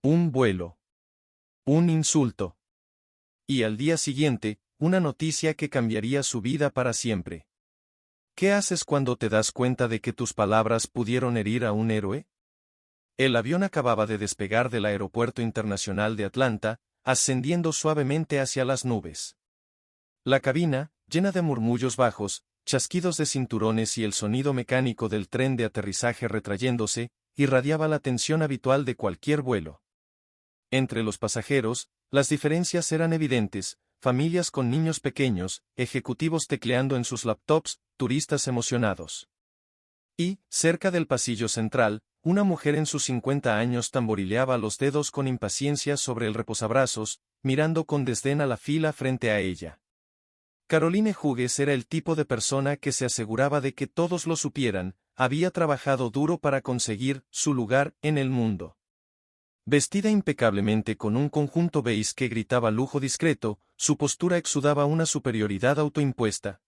Un vuelo. Un insulto. Y al día siguiente, una noticia que cambiaría su vida para siempre. ¿Qué haces cuando te das cuenta de que tus palabras pudieron herir a un héroe? El avión acababa de despegar del Aeropuerto Internacional de Atlanta, ascendiendo suavemente hacia las nubes. La cabina, llena de murmullos bajos, chasquidos de cinturones y el sonido mecánico del tren de aterrizaje retrayéndose, irradiaba la tensión habitual de cualquier vuelo. Entre los pasajeros, las diferencias eran evidentes: familias con niños pequeños, ejecutivos tecleando en sus laptops, turistas emocionados. Y, cerca del pasillo central, una mujer en sus 50 años tamborileaba los dedos con impaciencia sobre el reposabrazos, mirando con desdén a la fila frente a ella. Caroline Hughes era el tipo de persona que se aseguraba de que todos lo supieran, había trabajado duro para conseguir su lugar en el mundo. Vestida impecablemente con un conjunto beige que gritaba lujo discreto, su postura exudaba una superioridad autoimpuesta.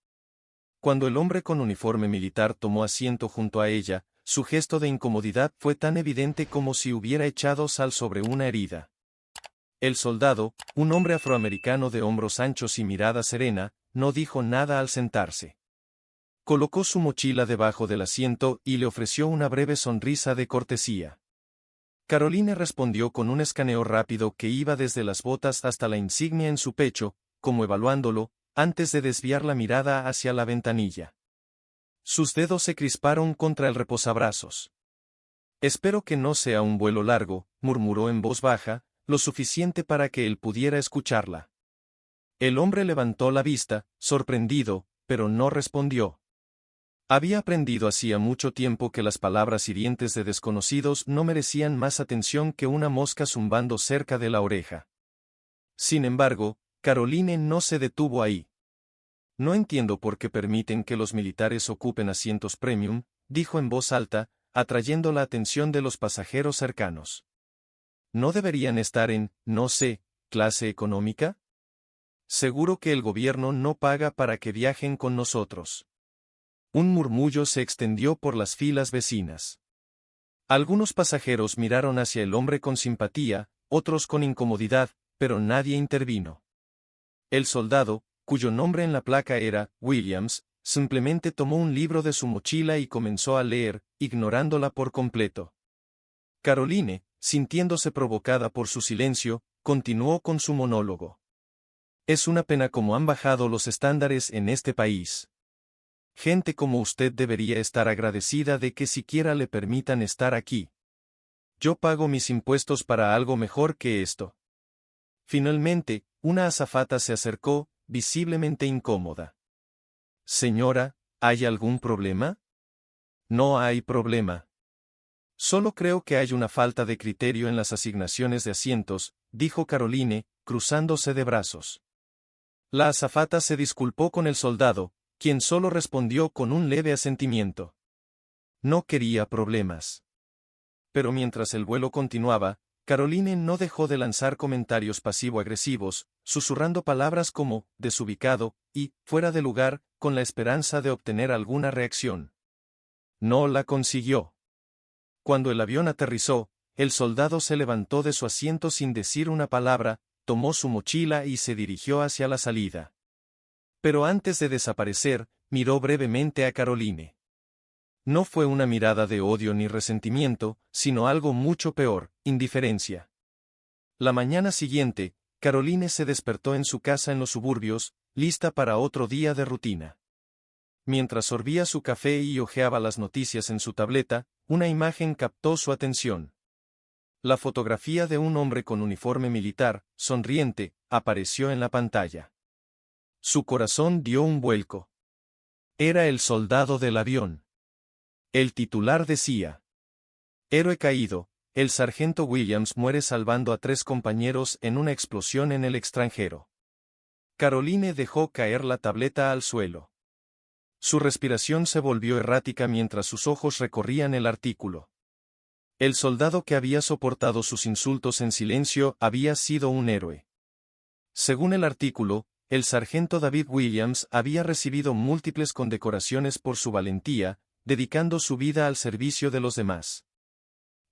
Cuando el hombre con uniforme militar tomó asiento junto a ella, su gesto de incomodidad fue tan evidente como si hubiera echado sal sobre una herida. El soldado, un hombre afroamericano de hombros anchos y mirada serena, no dijo nada al sentarse. Colocó su mochila debajo del asiento y le ofreció una breve sonrisa de cortesía. Caroline respondió con un escaneo rápido que iba desde las botas hasta la insignia en su pecho, como evaluándolo, antes de desviar la mirada hacia la ventanilla. Sus dedos se crisparon contra el reposabrazos. «Espero que no sea un vuelo largo», murmuró en voz baja, lo suficiente para que él pudiera escucharla. El hombre levantó la vista, sorprendido, pero no respondió. Había aprendido hacía mucho tiempo que las palabras hirientes de desconocidos no merecían más atención que una mosca zumbando cerca de la oreja. Sin embargo, Caroline no se detuvo ahí. «No entiendo por qué permiten que los militares ocupen asientos premium», dijo en voz alta, atrayendo la atención de los pasajeros cercanos. «¿No deberían estar en, no sé, clase económica? Seguro que el gobierno no paga para que viajen con nosotros». Un murmullo se extendió por las filas vecinas. Algunos pasajeros miraron hacia el hombre con simpatía, otros con incomodidad, pero nadie intervino. El soldado, cuyo nombre en la placa era Williams, simplemente tomó un libro de su mochila y comenzó a leer, ignorándola por completo. Caroline, sintiéndose provocada por su silencio, continuó con su monólogo. «Es una pena cómo han bajado los estándares en este país. Gente como usted debería estar agradecida de que siquiera le permitan estar aquí. Yo pago mis impuestos para algo mejor que esto». Finalmente, una azafata se acercó, visiblemente incómoda. «Señora, ¿hay algún problema?» «No hay problema. Solo creo que hay una falta de criterio en las asignaciones de asientos», dijo Caroline, cruzándose de brazos. La azafata se disculpó con el soldado, quien solo respondió con un leve asentimiento. No quería problemas. Pero mientras el vuelo continuaba, Caroline no dejó de lanzar comentarios pasivo-agresivos, susurrando palabras como «desubicado» y «fuera de lugar», con la esperanza de obtener alguna reacción. No la consiguió. Cuando el avión aterrizó, el soldado se levantó de su asiento sin decir una palabra, tomó su mochila y se dirigió hacia la salida. Pero antes de desaparecer, miró brevemente a Caroline. No fue una mirada de odio ni resentimiento, sino algo mucho peor: indiferencia. La mañana siguiente, Caroline se despertó en su casa en los suburbios, lista para otro día de rutina. Mientras sorbía su café y hojeaba las noticias en su tableta, una imagen captó su atención. La fotografía de un hombre con uniforme militar, sonriente, apareció en la pantalla. Su corazón dio un vuelco. Era el soldado del avión. El titular decía: «Héroe caído, el sargento Williams muere salvando a 3 compañeros en una explosión en el extranjero». Caroline dejó caer la tableta al suelo. Su respiración se volvió errática mientras sus ojos recorrían el artículo. El soldado que había soportado sus insultos en silencio había sido un héroe. Según el artículo, el sargento David Williams había recibido múltiples condecoraciones por su valentía, dedicando su vida al servicio de los demás.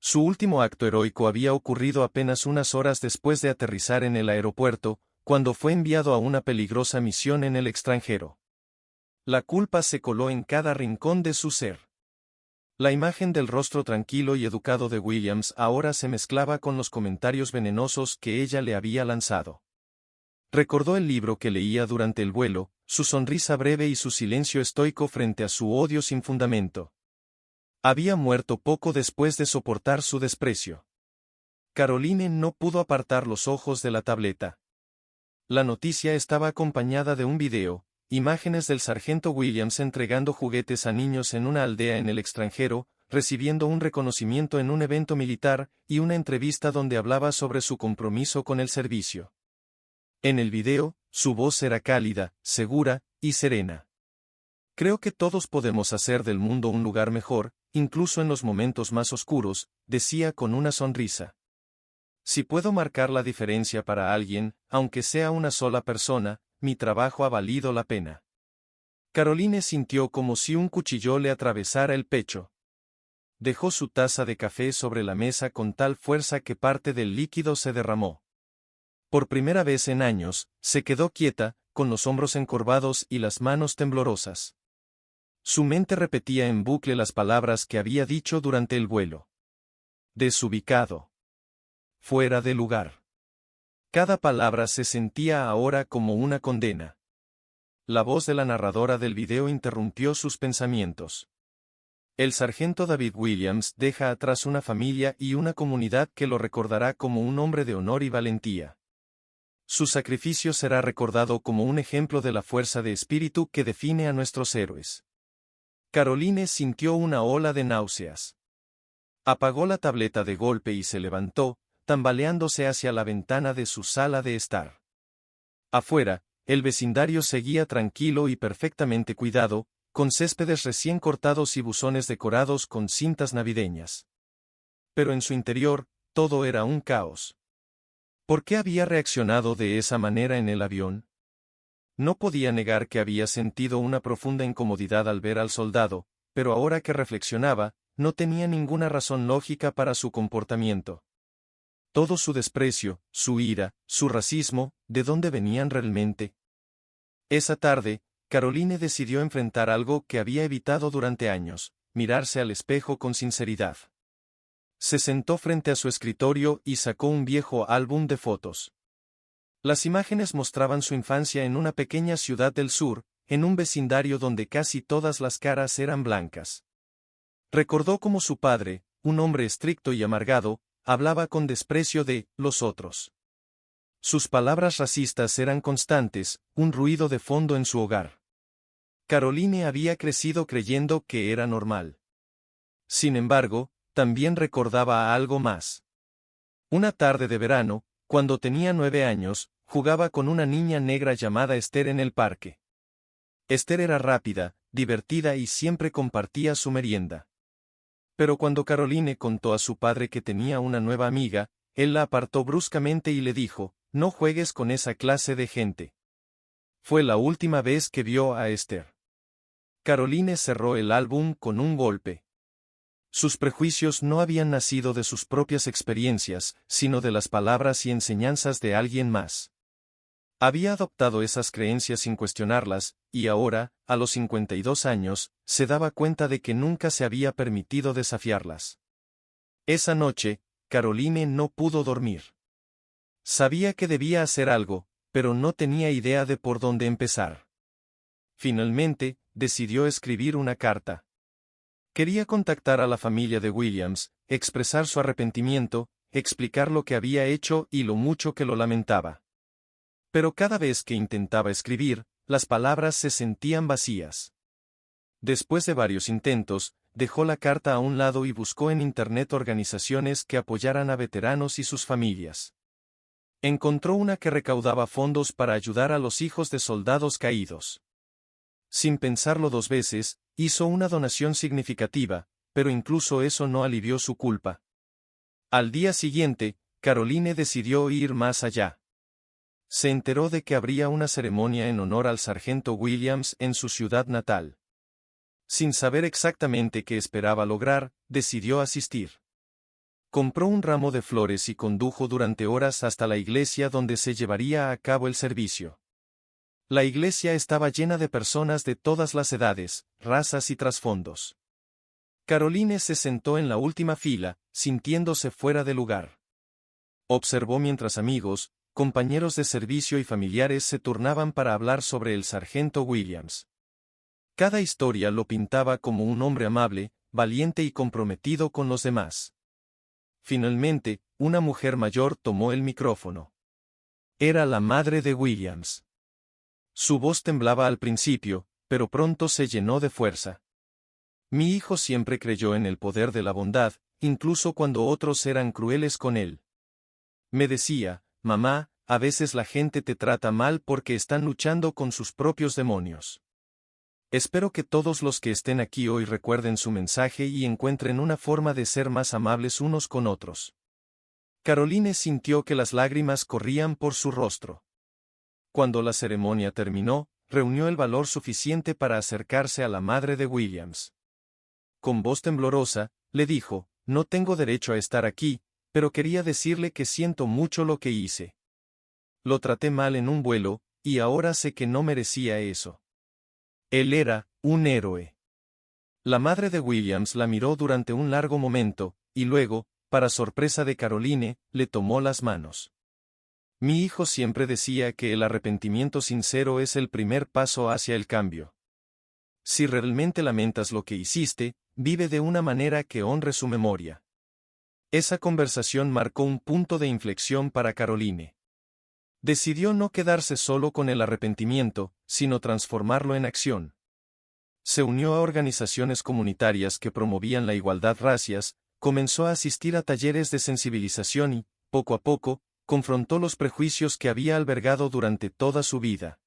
Su último acto heroico había ocurrido apenas unas horas después de aterrizar en el aeropuerto, cuando fue enviado a una peligrosa misión en el extranjero. La culpa se coló en cada rincón de su ser. La imagen del rostro tranquilo y educado de Williams ahora se mezclaba con los comentarios venenosos que ella le había lanzado. Recordó el libro que leía durante el vuelo, su sonrisa breve y su silencio estoico frente a su odio sin fundamento. Había muerto poco después de soportar su desprecio. Caroline no pudo apartar los ojos de la tableta. La noticia estaba acompañada de un video, imágenes del sargento Williams entregando juguetes a niños en una aldea en el extranjero, recibiendo un reconocimiento en un evento militar, y una entrevista donde hablaba sobre su compromiso con el servicio. En el video, su voz era cálida, segura y serena. Creo que todos podemos hacer del mundo un lugar mejor, incluso en los momentos más oscuros, decía con una sonrisa. Si puedo marcar la diferencia para alguien, aunque sea una sola persona, mi trabajo ha valido la pena. Caroline sintió como si un cuchillo le atravesara el pecho. Dejó su taza de café sobre la mesa con tal fuerza que parte del líquido se derramó. Por primera vez en años, se quedó quieta, con los hombros encorvados y las manos temblorosas. Su mente repetía en bucle las palabras que había dicho durante el vuelo. Desubicado. Fuera de lugar. Cada palabra se sentía ahora como una condena. La voz de la narradora del video interrumpió sus pensamientos. El sargento David Williams deja atrás una familia y una comunidad que lo recordará como un hombre de honor y valentía. Su sacrificio será recordado como un ejemplo de la fuerza de espíritu que define a nuestros héroes. Caroline sintió una ola de náuseas. Apagó la tableta de golpe y se levantó, tambaleándose hacia la ventana de su sala de estar. Afuera, el vecindario seguía tranquilo y perfectamente cuidado, con céspedes recién cortados y buzones decorados con cintas navideñas. Pero en su interior, todo era un caos. ¿Por qué había reaccionado de esa manera en el avión? No podía negar que había sentido una profunda incomodidad al ver al soldado, pero ahora que reflexionaba, no tenía ninguna razón lógica para su comportamiento. Todo su desprecio, su ira, su racismo, ¿de dónde venían realmente? Esa tarde, Caroline decidió enfrentar algo que había evitado durante años, mirarse al espejo con sinceridad. Se sentó frente a su escritorio y sacó un viejo álbum de fotos. Las imágenes mostraban su infancia en una pequeña ciudad del sur, en un vecindario donde casi todas las caras eran blancas. Recordó cómo su padre, un hombre estricto y amargado, hablaba con desprecio de los otros. Sus palabras racistas eran constantes, un ruido de fondo en su hogar. Caroline había crecido creyendo que era normal. Sin embargo, también recordaba algo más. Una tarde de verano, cuando tenía 9 años, jugaba con una niña negra llamada Esther en el parque. Esther era rápida, divertida y siempre compartía su merienda. Pero cuando Caroline contó a su padre que tenía una nueva amiga, él la apartó bruscamente y le dijo, «No juegues con esa clase de gente». Fue la última vez que vio a Esther. Caroline cerró el álbum con un golpe. Sus prejuicios no habían nacido de sus propias experiencias, sino de las palabras y enseñanzas de alguien más. Había adoptado esas creencias sin cuestionarlas, y ahora, a los 52 años, se daba cuenta de que nunca se había permitido desafiarlas. Esa noche, Caroline no pudo dormir. Sabía que debía hacer algo, pero no tenía idea de por dónde empezar. Finalmente, decidió escribir una carta. Quería contactar a la familia de Williams, expresar su arrepentimiento, explicar lo que había hecho y lo mucho que lo lamentaba. Pero cada vez que intentaba escribir, las palabras se sentían vacías. Después de varios intentos, dejó la carta a un lado y buscó en Internet organizaciones que apoyaran a veteranos y sus familias. Encontró una que recaudaba fondos para ayudar a los hijos de soldados caídos. Sin pensarlo 2 veces, hizo una donación significativa, pero incluso eso no alivió su culpa. Al día siguiente, Caroline decidió ir más allá. Se enteró de que habría una ceremonia en honor al sargento Williams en su ciudad natal. Sin saber exactamente qué esperaba lograr, decidió asistir. Compró un ramo de flores y condujo durante horas hasta la iglesia donde se llevaría a cabo el servicio. La iglesia estaba llena de personas de todas las edades, razas y trasfondos. Caroline se sentó en la última fila, sintiéndose fuera de lugar. Observó mientras amigos, compañeros de servicio y familiares se turnaban para hablar sobre el sargento Williams. Cada historia lo pintaba como un hombre amable, valiente y comprometido con los demás. Finalmente, una mujer mayor tomó el micrófono. Era la madre de Williams. Su voz temblaba al principio, pero pronto se llenó de fuerza. Mi hijo siempre creyó en el poder de la bondad, incluso cuando otros eran crueles con él. Me decía, mamá, a veces la gente te trata mal porque están luchando con sus propios demonios. Espero que todos los que estén aquí hoy recuerden su mensaje y encuentren una forma de ser más amables unos con otros. Caroline sintió que las lágrimas corrían por su rostro. Cuando la ceremonia terminó, reunió el valor suficiente para acercarse a la madre de Williams. Con voz temblorosa, le dijo, no tengo derecho a estar aquí, pero quería decirle que siento mucho lo que hice. Lo traté mal en un vuelo, y ahora sé que no merecía eso. Él era un héroe. La madre de Williams la miró durante un largo momento, y luego, para sorpresa de Caroline, le tomó las manos. Mi hijo siempre decía que el arrepentimiento sincero es el primer paso hacia el cambio. Si realmente lamentas lo que hiciste, vive de una manera que honre su memoria. Esa conversación marcó un punto de inflexión para Caroline. Decidió no quedarse solo con el arrepentimiento, sino transformarlo en acción. Se unió a organizaciones comunitarias que promovían la igualdad racias, comenzó a asistir a talleres de sensibilización y, poco a poco, confrontó los prejuicios que había albergado durante toda su vida.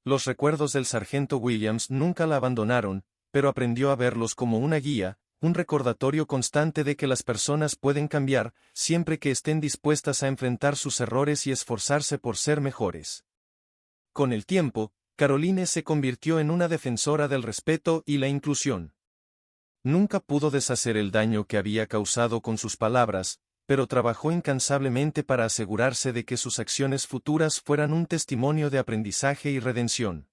Los recuerdos del sargento Williams nunca la abandonaron, pero aprendió a verlos como una guía, un recordatorio constante de que las personas pueden cambiar, siempre que estén dispuestas a enfrentar sus errores y esforzarse por ser mejores. Con el tiempo, Caroline se convirtió en una defensora del respeto y la inclusión. Nunca pudo deshacer el daño que había causado con sus palabras, pero trabajó incansablemente para asegurarse de que sus acciones futuras fueran un testimonio de aprendizaje y redención.